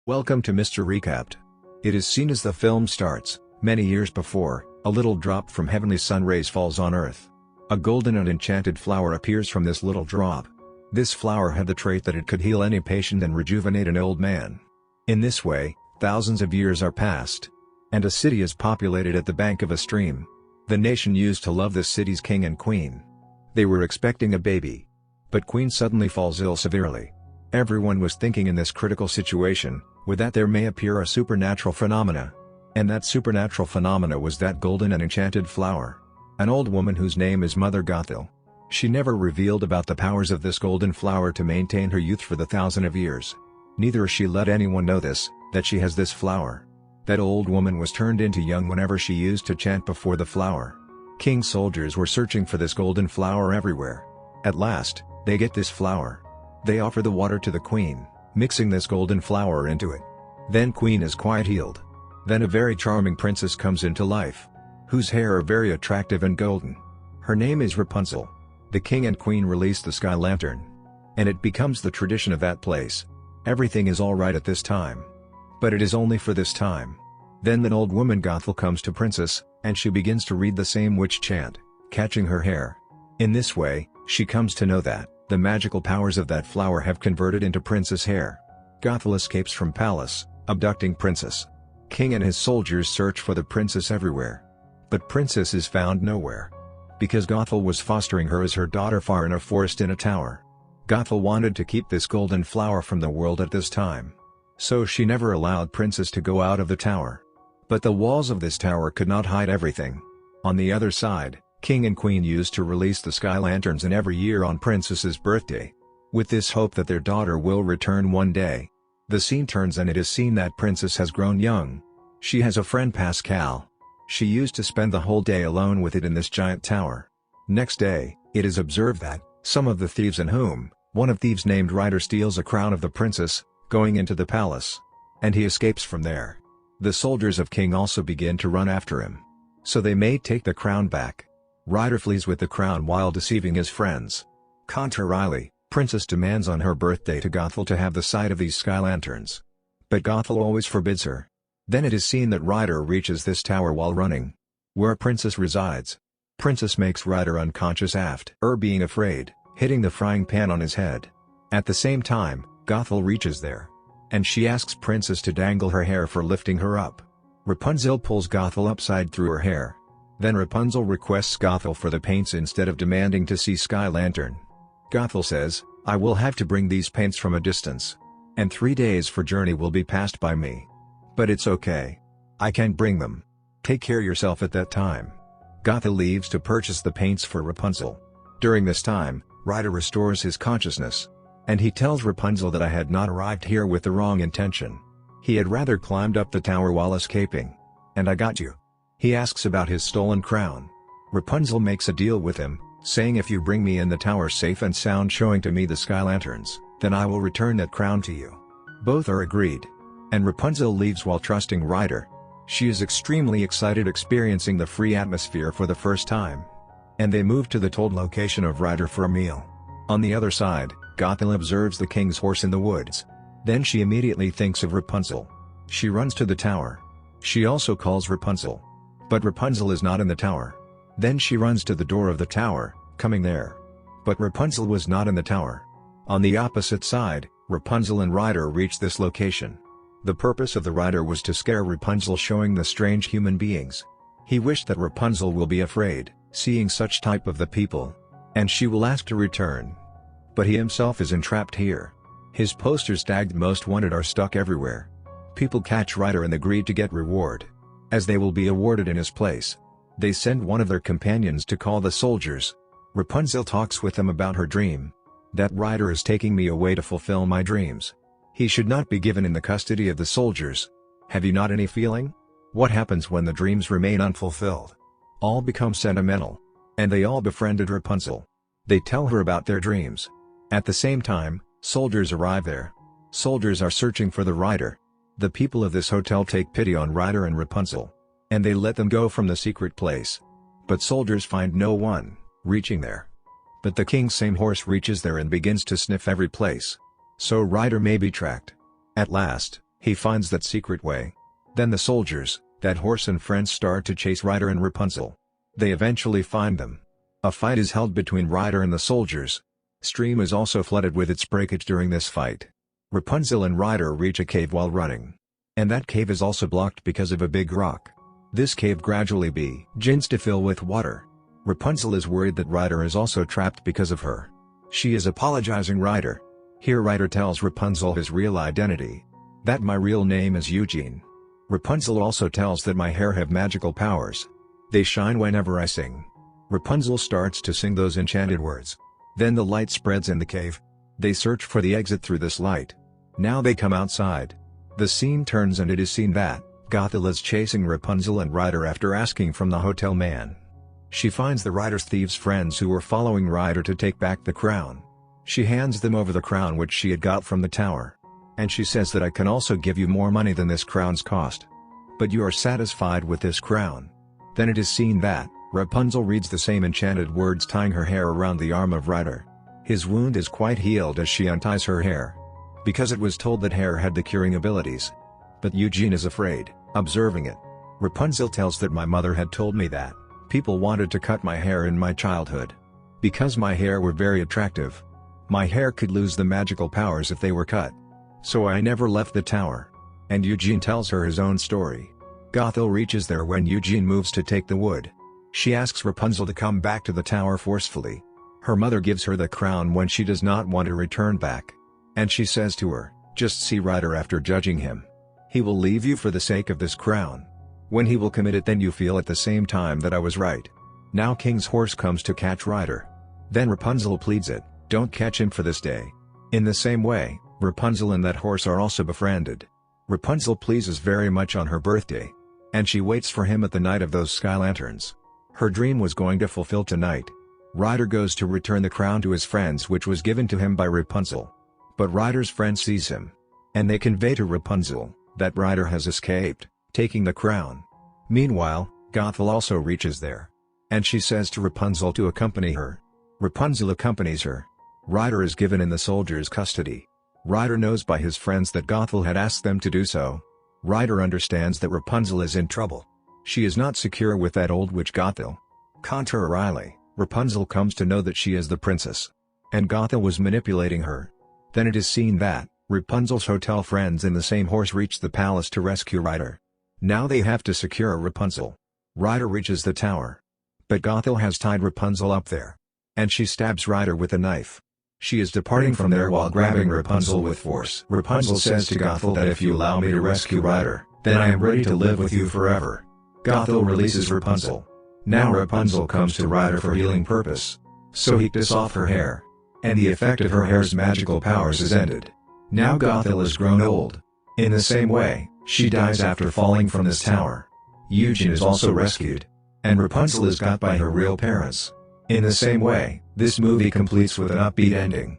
Welcome to Mr. Recapped. It is seen as the film starts, many years before, a little drop from heavenly sun rays falls on Earth. A golden and enchanted flower appears from this little drop. This flower had the trait that it could heal any patient and rejuvenate an old man. In this way, thousands of years are passed. And a city is populated at the bank of a stream. The nation used to love this city's king and queen. They were expecting a baby. But queen suddenly falls ill severely. Everyone was thinking in this critical situation, with that there may appear a supernatural phenomena. And that supernatural phenomena was that golden and enchanted flower. An old woman whose name is Mother Gothel. She never revealed about the powers of this golden flower to maintain her youth for the thousand of years. Neither she let anyone know this, that she has this flower. That old woman was turned into young whenever she used to chant before the flower. King's soldiers were searching for this golden flower everywhere. At last, they get this flower. They offer the water to the queen, mixing this golden flower into it. Then queen is quite healed. Then a very charming princess comes into life, whose hair are very attractive and golden. Her name is Rapunzel. The king and queen release the sky lantern. And it becomes the tradition of that place. Everything is alright at this time. But it is only for this time. Then the old woman Gothel comes to princess, and she begins to read the same witch chant, catching her hair. In this way, she comes to know that the magical powers of that flower have converted into princess hair. Gothel escapes from palace, abducting princess. King and his soldiers search for the princess everywhere. But princess is found nowhere. Because Gothel was fostering her as her daughter far in a forest in a tower. Gothel wanted to keep this golden flower from the world at this time. So she never allowed princess to go out of the tower. But the walls of this tower could not hide everything. On the other side, king and queen used to release the sky lanterns in every year on princess's birthday. With this hope that their daughter will return one day. The scene turns and it is seen that princess has grown young. She has a friend Pascal. She used to spend the whole day alone with it in this giant tower. Next day, it is observed that some of the thieves in whom, one of thieves named Ryder steals a crown of the princess, going into the palace. And he escapes from there. The soldiers of king also begin to run after him. So they may take the crown back. Ryder flees with the crown while deceiving his friends. Contrarily, princess demands on her birthday to Gothel to have the sight of these sky lanterns. But Gothel always forbids her. Then it is seen that Ryder reaches this tower while running. Where princess resides. Princess makes Ryder unconscious after being afraid, hitting the frying pan on his head. At the same time, Gothel reaches there. And she asks princess to dangle her hair for lifting her up. Rapunzel pulls Gothel upside through her hair. Then Rapunzel requests Gothel for the paints instead of demanding to see sky lantern. Gothel says, I will have to bring these paints from a distance. And 3 days for journey will be passed by me. But it's okay. I can bring them. Take care yourself at that time. Gothel leaves to purchase the paints for Rapunzel. During this time, Ryder restores his consciousness. And he tells Rapunzel that I had not arrived here with the wrong intention. He had rather climbed up the tower while escaping. And I got you. He asks about his stolen crown. Rapunzel makes a deal with him, saying if you bring me in the tower safe and sound showing to me the sky lanterns, then I will return that crown to you. Both are agreed. And Rapunzel leaves while trusting Ryder. She is extremely excited experiencing the free atmosphere for the first time. And they move to the told location of Ryder for a meal. On the other side, Gothel observes the king's horse in the woods. Then she immediately thinks of Rapunzel. She runs to the tower. She also calls Rapunzel. But Rapunzel is not in the tower. Then she runs to the door of the tower, coming there. But Rapunzel was not in the tower. On the opposite side, Rapunzel and Ryder reach this location. The purpose of the Ryder was to scare Rapunzel, showing the strange human beings. He wished that Rapunzel will be afraid, seeing such type of the people. And she will ask to return. But he himself is entrapped here. His posters tagged most wanted are stuck everywhere. People catch Ryder and agree to get reward. As they will be awarded in his place. They send one of their companions to call the soldiers. Rapunzel talks with them about her dream. That Ryder is taking me away to fulfill my dreams. He should not be given in the custody of the soldiers. Have you not any feeling? What happens when the dreams remain unfulfilled? All become sentimental. And they all befriended Rapunzel. They tell her about their dreams. At the same time, soldiers arrive there. Soldiers are searching for the Ryder. The people of this hotel take pity on Ryder and Rapunzel. And they let them go from the secret place. But soldiers find no one, reaching there. But the king's same horse reaches there and begins to sniff every place. So Ryder may be tracked. At last, He finds that secret way. Then the soldiers, that horse and friends start to chase Ryder and Rapunzel. They eventually find them. A fight is held between Ryder and the soldiers. Stream is also flooded with its breakage during this fight. Rapunzel and Ryder reach a cave while running. And that cave is also blocked because of a big rock. This cave gradually begins to fill with water. Rapunzel is worried that Ryder is also trapped because of her. She is apologizing Ryder. Here Ryder tells Rapunzel his real identity. That my real name is Eugene. Rapunzel also tells that my hair have magical powers. They shine whenever I sing. Rapunzel starts to sing those enchanted words. Then the light spreads in the cave. They search for the exit through this light. Now they come outside. The scene turns and it is seen that Gothel is chasing Rapunzel and Ryder after asking from the hotel man. She finds the Ryder's thieves' friends who were following Ryder to take back the crown. She hands them over the crown which she had got from the tower. And she says that I can also give you more money than this crown's cost. But you are satisfied with this crown. Then it is seen that Rapunzel reads the same enchanted words tying her hair around the arm of Ryder. His wound is quite healed as she unties her hair. Because it was told that hair had the curing abilities. But Eugene is afraid, observing it. Rapunzel tells that my mother had told me that people wanted to cut my hair in my childhood. Because my hair were very attractive. My hair could lose the magical powers if they were cut. So I never left the tower. And Eugene tells her his own story. Gothel reaches there when Eugene moves to take the wood. She asks Rapunzel to come back to the tower forcefully. Her mother gives her the crown when she does not want to return back. And she says to her, just see Ryder after judging him. He will leave you for the sake of this crown. When he will commit it, then you feel at the same time that I was right. Now King's horse comes to catch Ryder. Then Rapunzel pleads it, don't catch him for this day. In the same way, Rapunzel and that horse are also befriended. Rapunzel pleases very much on her birthday. And she waits for him at the night of those sky lanterns. Her dream was going to fulfill tonight. Ryder goes to return the crown to his friends which was given to him by Rapunzel. But Ryder's friend sees him. And they convey to Rapunzel that Ryder has escaped, taking the crown. Meanwhile, Gothel also reaches there. And she says to Rapunzel to accompany her. Rapunzel accompanies her. Ryder is given in the soldiers' custody. Ryder knows by his friends that Gothel had asked them to do so. Ryder understands that Rapunzel is in trouble. She is not secure with that old witch Gothel. Contrarily, Rapunzel comes to know that she is the princess. And Gothel was manipulating her. Then it is seen that Rapunzel's hotel friends in the same horse reach the palace to rescue Ryder. Now they have to secure Rapunzel. Ryder reaches the tower. But Gothel has tied Rapunzel up there. And she stabs Ryder with a knife. She is departing from there while grabbing Rapunzel with force. Rapunzel says to Gothel that if you allow me to rescue Ryder, then I am ready to live with you forever. Gothel releases Rapunzel. Now Rapunzel comes to Ryder for healing purpose. So he cuts off her hair. And the effect of her hair's magical powers is ended. Now Gothel is grown old. In the same way, she dies after falling from this tower. Eugene is also rescued. And Rapunzel is got by her real parents. In the same way, this movie completes with an upbeat ending.